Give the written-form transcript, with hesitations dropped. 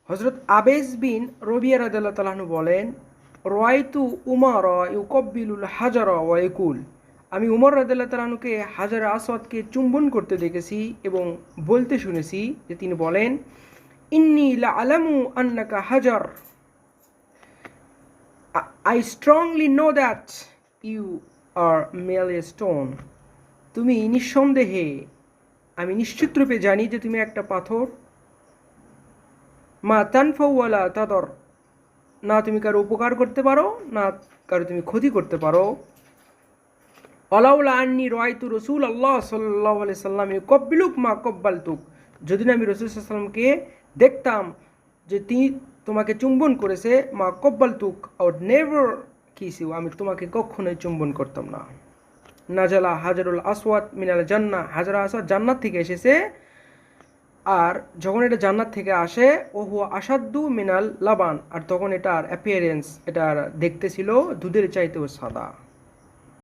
হজরত আবেস বিন রবিয়া রাদিয়াল্লাহু তাআলা আনহু বলেন, রায়তু উমর ইউকব্বিলুল হাজার ওয়া ইয়াকুল, আমি উমর রাদিয়াল্লাহু তাআলা আনহুকে হাজার আসওয়াদকে চুম্বন করতে দেখেছি এবং বলতে শুনেছি যে তিনি বলেন, ইন্নী লা আলামু আন্নাকা হাজার, I strongly know that you are milestone, তুমি নিঃসন্দেহে, আমি নিশ্চিত রূপে জানি যে তুমি একটা পাথর, মা তানফাউ ওয়ালা তাদর, না তুমি কারো উপকার করতে পারো না কারো তুমি ক্ষতি করতে পারো। অলাউলা আন্নি রায়তু রসুল আল্লাহ সাল্লাল্লাহু আলাইহি সাল্লাম ইউকব্বিলুক মা কব্বালতুক, যদি না আমি রসুল সাল্লাল্লাহু আলাইহি সাল্লামকে দেখতাম যে তিনি তোমাকে চুম্বন করেছে, মা কব্বালতুক I would never kiss you, আমি তোমাকে কখনোই চুম্বন করতাম না। নাজালা হাজারুল আসওয়াদ মিনাল জান্নাহ, হাজার আসওয়াদ জান্নাত থেকে এসেছে, আর যখন এটা জান্নাত থেকে আসে ও হুয়া আসাদ্দু মিনাল লাবান, আর তখন এটার অ্যাপিয়ারেন্স, এটার দেখতে ছিল দুধের চাইতেও সাদা।